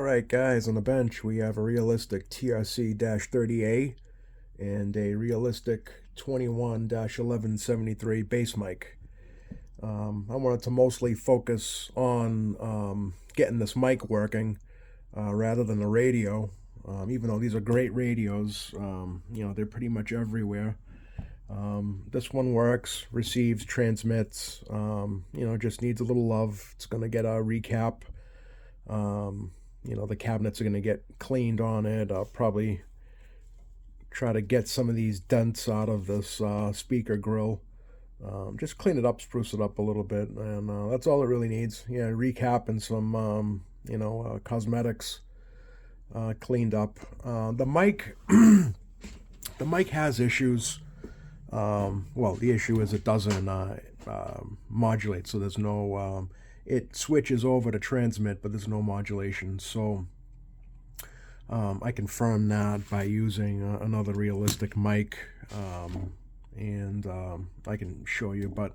Alright guys, on the bench we have a realistic TRC-30A and a realistic 21-1173 bass mic. I wanted to mostly focus on getting this mic working rather than the radio. Even though these are great radios, they're pretty much everywhere. This one works, receives, transmits, just needs a little love. It's going to get a recap. The cabinets are going to get cleaned on it. I'll probably try to get some of these dents out of this speaker grill. Just clean it up, spruce it up a little bit, and that's all it really needs. Yeah, recap and some, cosmetics cleaned up. The mic, the mic has issues. Well, the issue is it doesn't modulate, so there's no... it switches over to transmit, but there's no modulation. So I confirmed that by using another realistic mic, and I can show you. But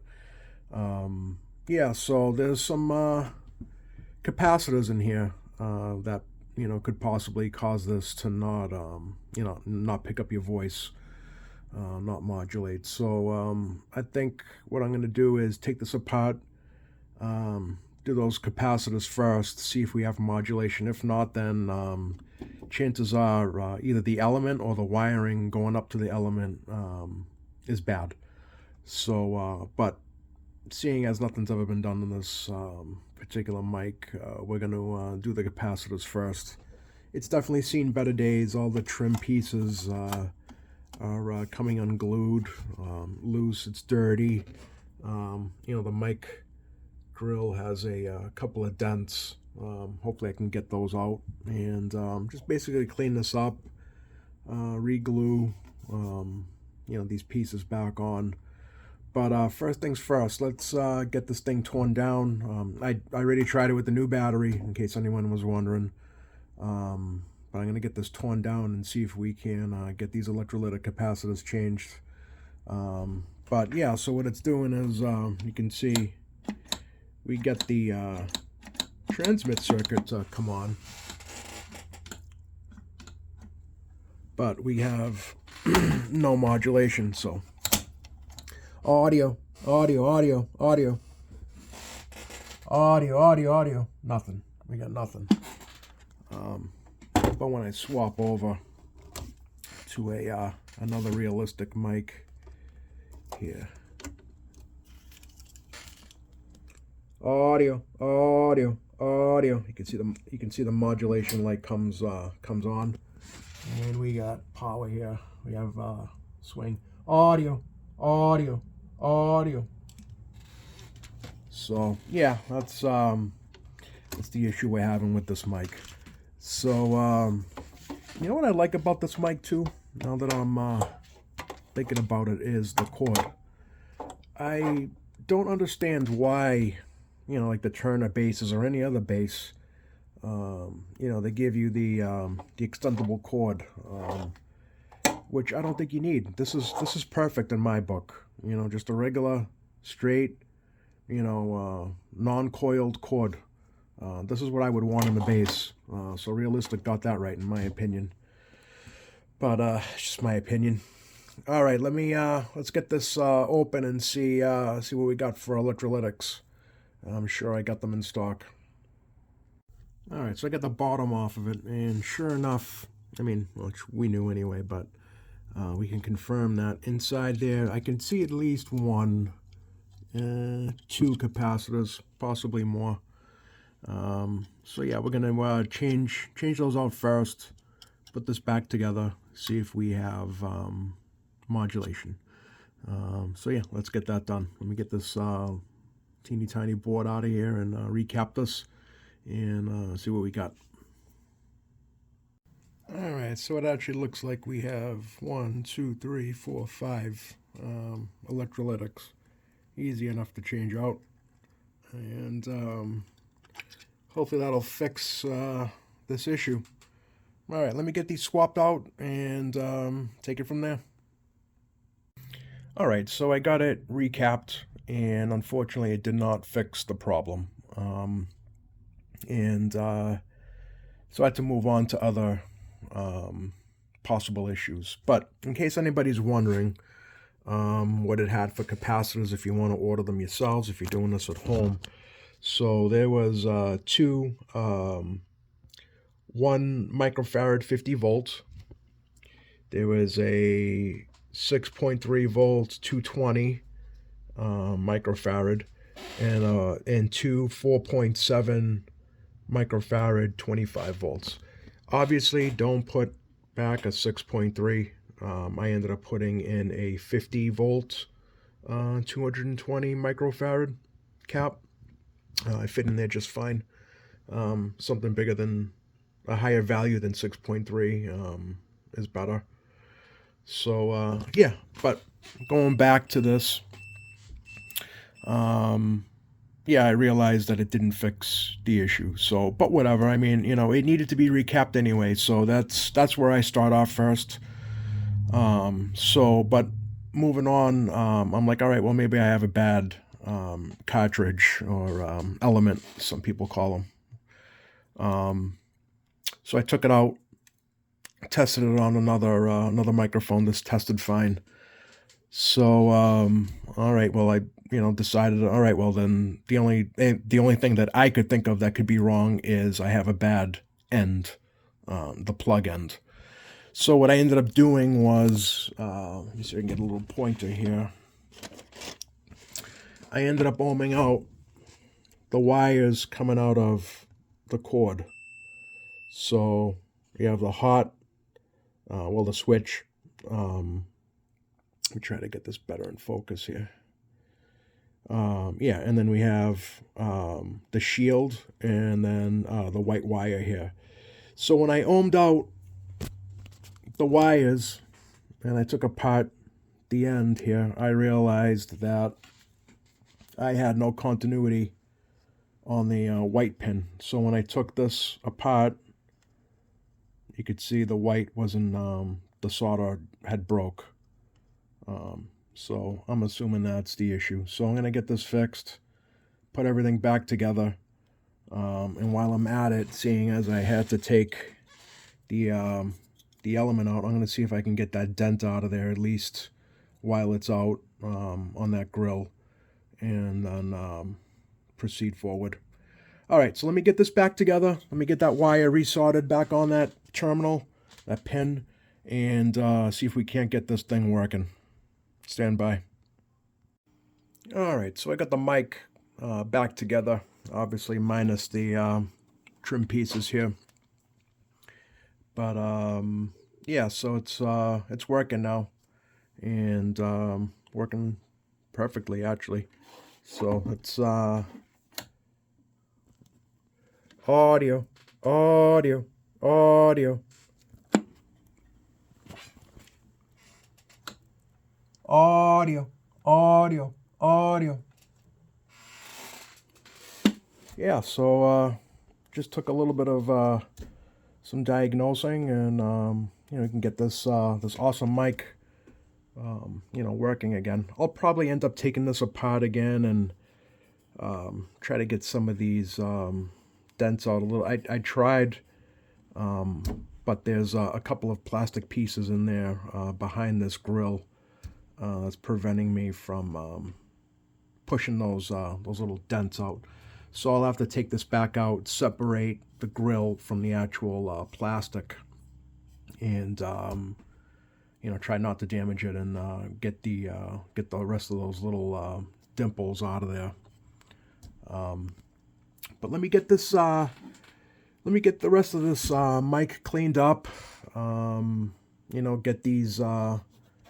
yeah, so there's some capacitors in here that could possibly cause this to not not pick up your voice, not modulate. So I think what I'm going to do is take this apart. Do those capacitors first, see if we have modulation. If not, then chances are either the element or the wiring going up to the element is bad. So, but seeing as nothing's ever been done on this particular mic, we're going to do the capacitors first. It's definitely seen better days. All the trim pieces are coming unglued, loose. It's dirty. The mic grill has a couple of dents. Hopefully I can get those out and just basically clean this up, re-glue these pieces back on. But first things first, let's get this thing torn down. I already tried it with the new battery, in case anyone was wondering. But I'm going to get this torn down and see if we can get these electrolytic capacitors changed. But yeah, so what it's doing is, you can see, we get the transmit circuit to come on, but we have no modulation. So audio, nothing. We got nothing. But when I swap over to a another realistic mic here, audio. You can see the modulation light comes on, and we got power here. We have swing, audio. So yeah, that's the issue we're having with this mic. So you know what I like about this mic too, now that I'm thinking about it, is the cord. I don't understand why, like the Turner basses or any other bass, they give you the extendable cord, which I don't think you need. This is perfect in my book. Just a regular, straight, non-coiled cord. This is what I would want in the bass. So Realistic got that right, in my opinion. But it's just my opinion. All right, let's get this open and see what we got for electrolytics. I'm sure I got them in stock. All right, so I got the bottom off of it, and sure enough, which we knew anyway, but we can confirm that inside there, I can see at least one, two capacitors, possibly more. So yeah, we're gonna change those out first, put this back together, see if we have modulation. So yeah, let's get that done. Let me get this teeny tiny board out of here and recap this and see what we got. Alright, so it actually looks like we have 1, 2, 3, 4, 5 electrolytics. Easy enough to change out, and hopefully that'll fix this issue. Alright, let me get these swapped out and take it from there. Alright, so I got it recapped, and unfortunately it did not fix the problem. So I had to move on to other possible issues. But in case anybody's wondering what it had for capacitors, if you want to order them yourselves, if you're doing this at home. So there was two 1 microfarad 50 volts. There was a 6.3 volts 220 microfarad, and two 4.7 microfarad 25 volts. Obviously, don't put back a 6.3. I ended up putting in a 50 volt 220 microfarad cap. I fit in there just fine. Something bigger than a higher value than 6.3 is better. So yeah, but going back to this, yeah, I realized that it didn't fix the issue. So, but whatever. I mean, you know, it needed to be recapped anyway. So that's where I start off first. So, but moving on, I'm like, all right, well, maybe I have a bad cartridge or element, some people call them. So I took it out, tested it on another microphone. This tested fine. So, all right, well, I decided, all right, well, then the only thing that I could think of that could be wrong is I have a bad end, the plug end. So what I ended up doing was, let me see if I can get a little pointer here. I ended up ohming out the wires coming out of the cord. So you have the hot, well, the switch. Let me try to get this better in focus here. Yeah, and then we have the shield and then the white wire here. So when I ohmed out the wires and I took apart the end here, I realized that I had no continuity on the white pin. So when I took this apart, you could see the white wasn't, the solder had broke. So I'm assuming that's the issue. So I'm going to get this fixed, put everything back together. And while I'm at it, seeing as I had to take the element out, I'm going to see if I can get that dent out of there at least while it's out on that grill, and then proceed forward. All right, so let me get this back together. Let me get that wire resoldered back on that terminal, that pin, and see if we can't get this thing working. Stand by. All right, so I got the mic back together, obviously minus the trim pieces here. But yeah, so it's working now, and working perfectly actually. So it's audio, audio, audio, audio, audio, audio. Yeah, so just took a little bit of some diagnosing, and you can get this this awesome mic working again. I'll probably end up taking this apart again and try to get some of these dents out a little. I tried, but there's a couple of plastic pieces in there behind this grill that's preventing me from pushing those little dents out. So I'll have to take this back out, separate the grill from the actual plastic, and try not to damage it, and get the rest of those little dimples out of there. But let me get this. Let me get the rest of this mic cleaned up.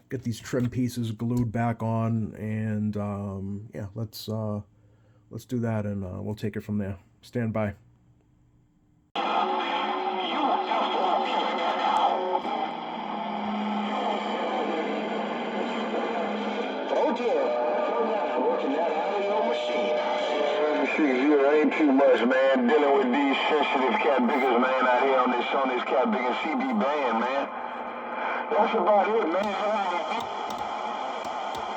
Get these trim pieces glued back on, and yeah, let's do that, and we'll take it from there. Stand by. Ain't too much, man. Dealing with these sensitive cat biggers, man, out here on this cat bigger CB band, man. That's about it, man.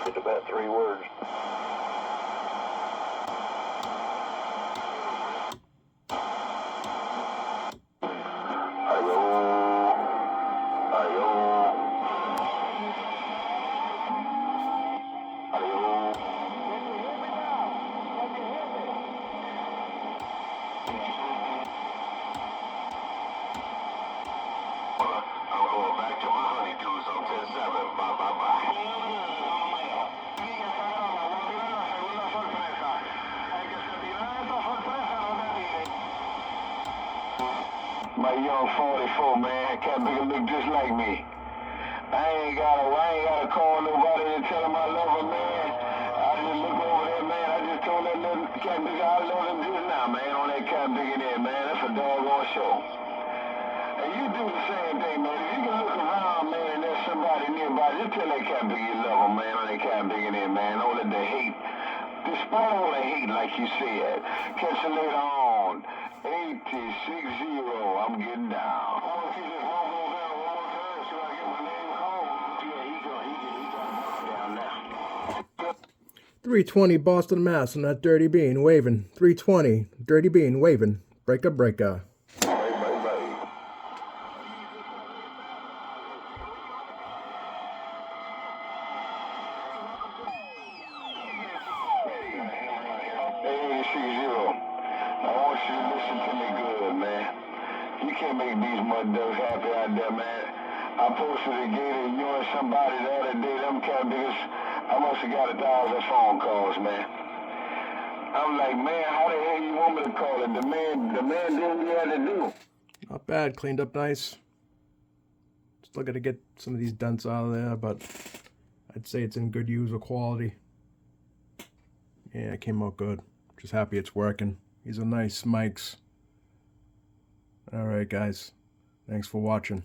It's about 3 words. young 44, man. Cat bigger look just like me. I ain't gotta call nobody to tell him I love him, man. I just look over there, man. I just told that little cat bigger I love him just now, man, on that cat bigger there, man. That's a doggone show. And you do the same thing, man. If you can look around, man, and there's somebody nearby, just tell that cat bigger you love him, man, on that cat bigger there, man. Don't let the hate, despite all the hate, like you said. Catch you later on. 8060, I'm getting down. I want to see this logo down one more time so I get my name called. Yeah, he got down now. 320 Boston, Mass. And that Dirty Bean waving. 320 Dirty Bean waving. Breaker, breaker. I want you to listen to me good, man. You can't make these mud ducks happy out there, man. I posted a gator, you and somebody the other day, them cat biggers, I must have got 1,000 phone calls, man. I'm like, man, how the hell you want me to call it? The man did what he had to do. Not bad, cleaned up nice. Still got to get some of these dents out of there, but I'd say it's in good user quality. Yeah, it came out good. Just happy it's working. These are nice mics. Alright guys, thanks for watching.